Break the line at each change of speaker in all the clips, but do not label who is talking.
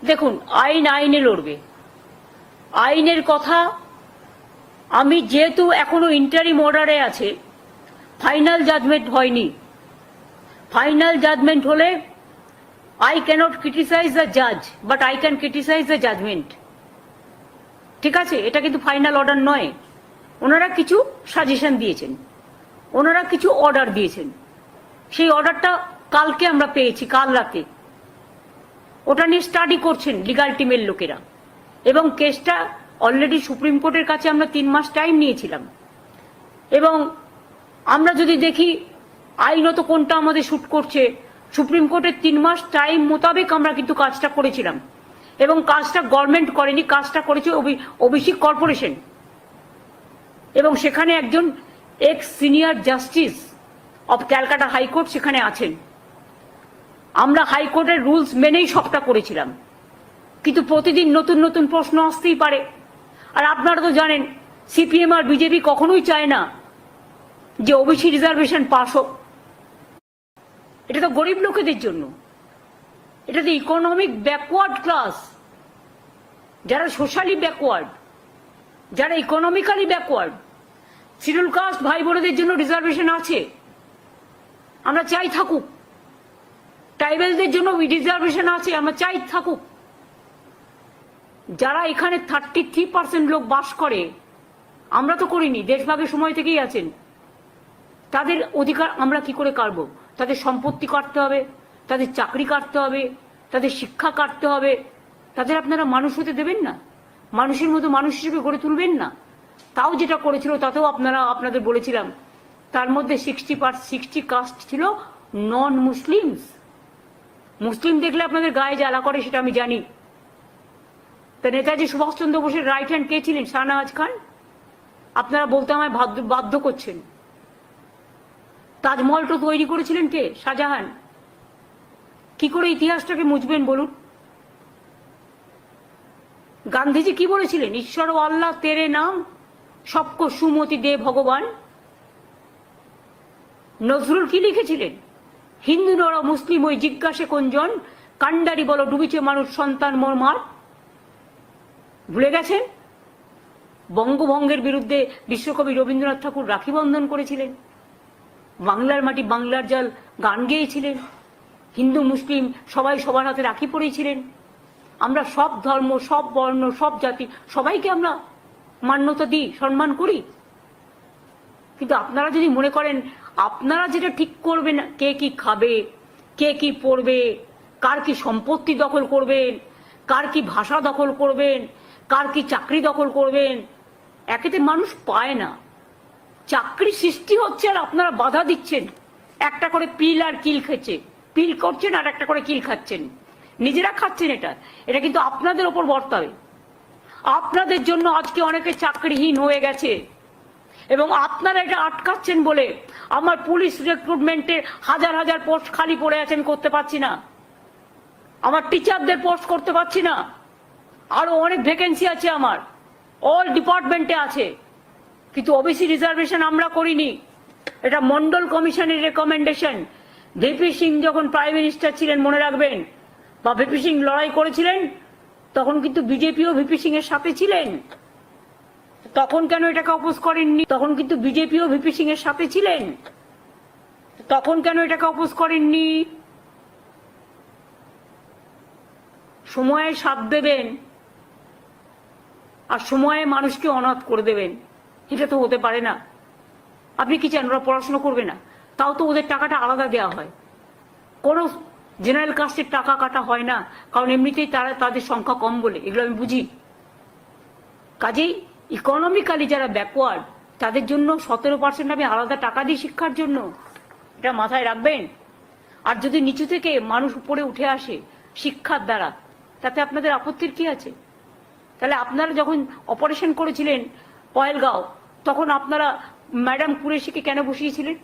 দেখুন, আইন আইনে লড়বে। আইনের কথা আমি যেহেতু এখনো ইন্টারিম অর্ডারে আছে, ফাইনাল জাজমেন্ট হয়নি। ফাইনাল জাজমেন্ট হলে আই ক্যানট ক্রিটিসাইজ দ্য জাজ, but I can criticise the judgement. ঠিক আছে, এটা কিন্তু ফাইনাল অর্ডার নয়। ওনারা কিছু সাজেশন দিয়েছেন, ওনারা কিছু অর্ডার দিয়েছেন। সেই অর্ডারটা কালকে আমরা পেয়েছি, কাল রাতে। ওটা নিয়ে স্টাডি করছেন লিগাল টিমের লোকেরা, এবং কেসটা অলরেডি সুপ্রিম কোর্টের কাছে আমরা 3 মাস টাইম নিয়েছিলাম। এবং আমরা যদি দেখি আইনত কোনটা আমাদের শুট করছে, সুপ্রিম কোর্টের 3 মাস টাইম মোতাবেক আমরা কিন্তু কাজটা করেছিলাম। এবং কাজটা গভর্নমেন্ট করেনি, কাজটা করেছে ওবিসি কর্পোরেশন। এবং সেখানে একজন x senior justice of Calcutta high court সেখানে আছেন। আমরা হাইকোর্টের রুলস মেনেই সবটা করেছিলাম, কিন্তু প্রতিদিন নতুন নতুন প্রশ্ন আসতেই পারে। আর আপনারা তো জানেন, সিপিএম আর বিজেপি কখনোই চায় না যে ওবিসি রিজার্ভেশন পাস হোক। এটা তো গরিব লোকেদের জন্য, এটা তো ইকোনমিক ব্যাকওয়ার্ড ক্লাস, যারা সোশ্যালি ব্যাকওয়ার্ড, যারা ইকোনমিক্যালি ব্যাকওয়ার্ড। শিডিউল কাস্ট ভাই বোনেদের জন্য রিজার্ভেশন আছে, আমরা চাই থাকুক। ট্রাইবেলদের জন্য রিজার্ভেশন আছে, আমরা চাই থাকুক। যারা এখানে 33% লোক বাস করে, আমরা তো করিনি, দেশভাগের সময় থেকেই আছেন, তাদের অধিকার আমরা কি করে কাটবো? তাদের সম্পত্তি কাটতে হবে, তাদের চাকরি কাটতে হবে, তাদের শিক্ষা কাটতে হবে। তাদের আপনারা মানুষ হতে দেবেন না, মানুষের মতো মানুষ হিসেবে গড়ে তুলবেন না। তাও যেটা করেছিল তাতেও আপনাদের বলেছিলাম, তার মধ্যে 60 কাস্ট ছিল নন মুসলিমস। মুসলিম দেখলে আপনাদের গায়ে জ্বালা করে, সেটা আমি জানি। তা নেতাজি সুভাষচন্দ্র বোসের রাইট হ্যান্ড কে ছিলেন? শাহনওয়াজ খান। আপনারা বলতে আমায় বাধ্য করছেন। তাজমহল তো তৈরি করেছিলেন কে? শাহজাহান। কি করে ইতিহাসটাকে মুছবেন বলুন? গান্ধীজি কি বলেছিলেন? ঈশ্বর ও আল্লাহ তেরে নাম সবকো সুমতি দে ভগবান। নজরুল কি লিখেছিলেন? হিন্দু নর মুসলিম ওই জিজ্ঞাসে কোনজন, কান্ডারি বলো ডুবিছে মানুষ সন্তান মোর মার। ভুলে গেছেন? বঙ্গভঙ্গের বিরুদ্ধে বিশ্বকবি রবীন্দ্রনাথ ঠাকুর রাখি বন্ধন করেছিলেন, বাংলার মাটি বাংলার জল গান গেয়েছিলেন, হিন্দু মুসলিম সবাই সবার হাতে রাখি পরেছিলেন। আমরা সব ধর্ম, সব বর্ণ, সব জাতি সবাইকে আমরা মান্যতা দিই, সম্মান করি। কিন্তু আপনারা যদি মনে করেন আপনারা যেটা ঠিক করবেন, কে কি খাবে, কে কি পড়বে, কার কি সম্পত্তি দখল করবেন, কার কি ভাষা দখল করবেন, কার কি চাকরি দখল করবেন, একেতে মানুষ পায় না। চাকরি সৃষ্টি হচ্ছে আর আপনারা বাধা দিচ্ছেন। একটা করে পিল আর কিল খেচ্ছে, পিল করছেন আর একটা করে কিল খাচ্ছেন, নিজেরা খাচ্ছেন। এটা কিন্তু আপনাদের ওপর বর্তাবে। আপনাদের জন্য আজকে অনেকে চাকরিহীন হয়ে গেছে, এবং আপনারা এটা আটকাচ্ছেন বলে আমার পুলিশ রিক্রুটমেন্টে হাজার হাজার পোস্ট খালি পড়ে আছে, আমি করতে পারছি না। আমার টিচারদের পোস্ট করতে পারছি না। আরো অনেক ভ্যাকেন্সি আছে আমার, অল ডিপার্টমেন্টে আছে, কিন্তু ওবিসি রিজার্ভেশন আমরা করিনি। এটা মন্ডল কমিশনের রেকমেন্ডেশন। ভিপি সিং যখন প্রাইম মিনিস্টার ছিলেন, মনে রাখবেন, বা ভিপি সিং লড়াই করেছিলেন, তখন কিন্তু বিজেপিও ভিপি সিং এর সাথে ছিলেন। তখন কেন এটাকে অপোজ করেননি? তখন কিন্তু বিজেপিও ভিপি সিং এর সাথে ছিলেন, তখন কেন এটাকে অপোজ করেননি? সময়ে সাথ দেবেন আর সময়ে মানুষকে অনাথ করে দেবেন, এটা তো হতে পারে না। আপনি কি চান ওরা পড়াশোনা করবে না? তাও তো ওদের টাকাটা আলাদা দেওয়া হয়, কোনো জেনারেল কাস্টের টাকা কাটা হয় না, কারণ এমনিতেই তাদের সংখ্যা কম বলে। এগুলো আমি বুঝি। কাজেই ইকোনমিক্যালি যারা ব্যাকওয়ার্ড, তাদের জন্য 17% আমি আলাদা টাকা দিই শিক্ষার জন্য, এটা মাথায় রাখবেন। আর যদি নিচু থেকে মানুষ উপরে উঠে আসে শিক্ষার দ্বারা, তাতে আপনাদের আপত্তির কি আছে? তাহলে আপনারা যখন অপারেশন করেছিলেন পয়েলগাঁও, তখন আপনারা ম্যাডাম কুরেশিকে কেন বসিয়েছিলেন?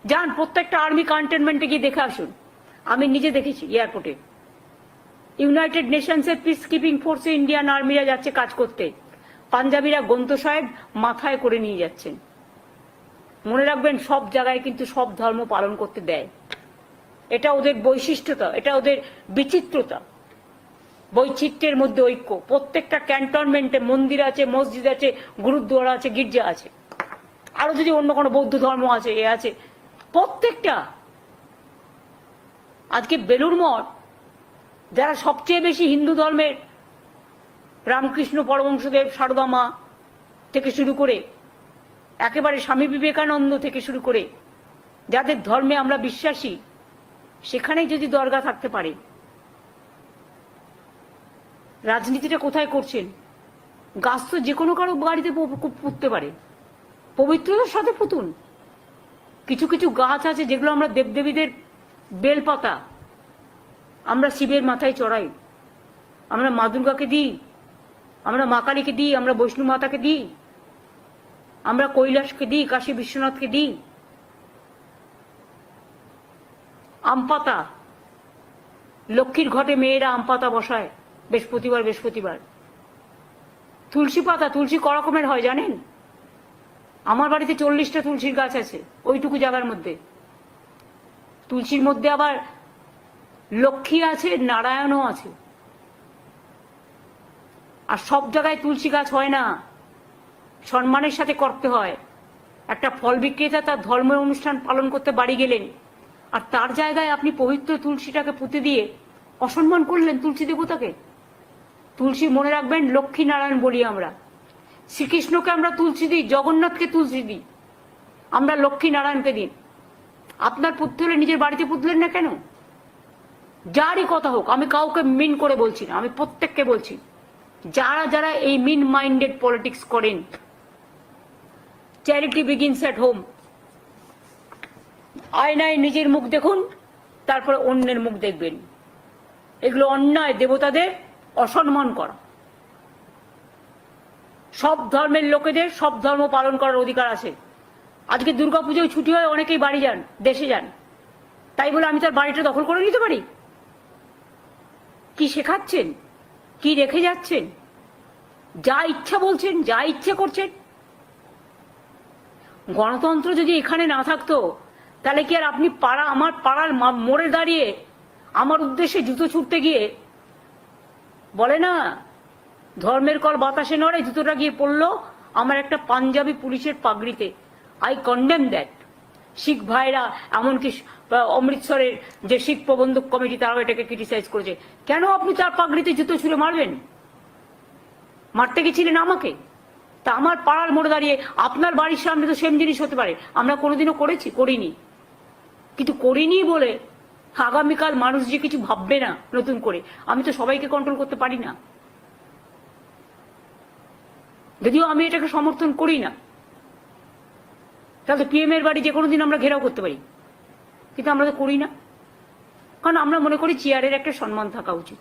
যান প্রত্যেকটা আর্মি ক্যান্টনমেন্টে গিয়ে দেখে আসুন। আমি নিজে দেখেছি এয়ারপোর্টে। ইউনাইটেড নেশনসের পিস কিপিং ফোর্সে ইন্ডিয়ান আর্মিরা যাচ্ছে কাজ করতে, পাঞ্জাবিরা গন্ত সাহেব মাথায় করে নিয়ে যাচ্ছেন। মনে রাখবেন, সব জায়গায় কিন্তু সব ধর্ম পালন করতে দেয়। এটা ওদের বৈশিষ্ট্যতা, এটা ওদের বিচিত্রতা। বৈচিত্র্যের মধ্যে ঐক্য। প্রত্যেকটা ক্যান্টনমেন্টে মন্দির আছে, মসজিদ আছে, গুরুদ্বারা আছে, গির্জা আছে, আরো যদি অন্য কোনো বৌদ্ধ ধর্ম আছে, এ আছে, প্রত্যেকটা। আজকে বেলুড় মঠ, যারা সবচেয়ে বেশি হিন্দু ধর্মের, রামকৃষ্ণ পরমহংসদেব, সারদা মা থেকে শুরু করে একেবারে স্বামী বিবেকানন্দ থেকে শুরু করে যাদের ধর্মে আমরা বিশ্বাসী, সেখানেই যদি দরগা থাকতে পারে, রাজনীতিটা কোথায় করছেন? গাছ তো যে কোনো কারো বাড়িতে পুঁততে পারে, পবিত্রতার সাথে পুতুন। কিছু কিছু গাছ আছে যেগুলো আমরা দেবদেবীদের বেলপাতা আমরা শিবের মাথায় চড়াই, আমরা মা দুর্গাকে দিই, আমরা মা কালীকে দিই, আমরা বৈষ্ণু মাতাকে দিই, আমরা কৈলাসকে দিই, কাশী বিশ্বনাথকে দিই। আম পাতা, লক্ষ্মীর ঘটে মেয়েরা আম পাতা বসায় বৃহস্পতিবার। তুলসী পাতা, তুলসী ক রকমের হয় জানেন? আমার বাড়িতে 40টা তুলসীর গাছ আছে ওইটুকু জায়গার মধ্যে। তুলসীর মধ্যে আবার লক্ষ্মী আছে, নারায়ণও আছে। আর সব জায়গায় তুলসী গাছ হয় না, সম্মানের সাথে করতে হয়। একটা ফল বিক্রেতা তার ধর্মের অনুষ্ঠান পালন করতে বাড়ি গেলেন, আর তার জায়গায় আপনি পবিত্র তুলসীটাকে পুঁতে দিয়ে অসম্মান করলেন তুলসী দেবতাকে। তুলসী মনে রাখবেন লক্ষ্মী নারায়ণ বলি আমরা। শ্রীকৃষ্ণকে আমরা তুলসী দিই, জগন্নাথকে তুলসী দিই, আমরা লক্ষ্মী নারায়ণকে দিই। আপনার পুঁততে হলে নিজের বাড়িতে পুঁতলেন না কেন? যারই কথা হোক, আমি কাউকে মিন করে বলছি না, আমি প্রত্যেককে বলছি, যারা যারা এই মিন মাইন্ডেড পলিটিক্স করেন, চ্যারিটি বিগিনস এট হোম। আয়নায় নিজের মুখ দেখুন, তারপরে অন্যের মুখ দেখবেন। এগুলো অন্যায়, দেবতাদের অসম্মান করা। সব ধর্মের লোকেদের সব ধর্ম পালন করার অধিকার আছে। আজকে দুর্গাপুজোয় ছুটি হয়, অনেকেই বাড়ি যান, দেশে যান, তাই বলে আমি তার বাড়িটা দখল করে নিতে পারি? কি শেখাচ্ছেন? কি রেখে যাচ্ছেন? যা ইচ্ছা বলছেন, যা ইচ্ছে করছেন। গণতন্ত্র যদি এখানে না থাকতো, তাহলে কি আর আপনি আমার পাড়ার মোড়ে দাঁড়িয়ে আমার উদ্দেশ্যে জুতো ছুটতে গিয়ে বলে না, ধর্মের কল বাতাসে নড়ে, জুতোটা গিয়ে পড়লো আমার একটা পাঞ্জাবি পুলিশের পাগড়িতে। I condemn that. শিখ ভাইরা, এমনকি অমৃতসরের যে শিখ প্রবন্ধক কমিটি, তারাও এটাকে ক্রিটিসাইজ করেছে। কেন আপনি তার পাগড়িতে জুতো ছুঁড়ে মারবেন? মারতে গেছিলেন আমাকে? তা আমার পাড়ার মোড়ে দাঁড়িয়ে আপনার বাড়ির সামনে তো সেম জিনিস হতে পারে। আমরা কোনোদিনও করিনি, কিন্তু করিনি বলে আগামীকাল মানুষ যে কিছু ভাববে না নতুন করে, আমি তো সবাইকে কন্ট্রোল করতে পারি না। যদিও আমি এটাকে সমর্থন করি না, তাহলে পিএম এর বাড়ি যে কোনো দিন আমরা ঘেরাও করতে পারি, কিন্তু আমরা তো করি না, কারণ আমরা মনে করি চেয়ারের একটা সম্মান থাকা উচিত।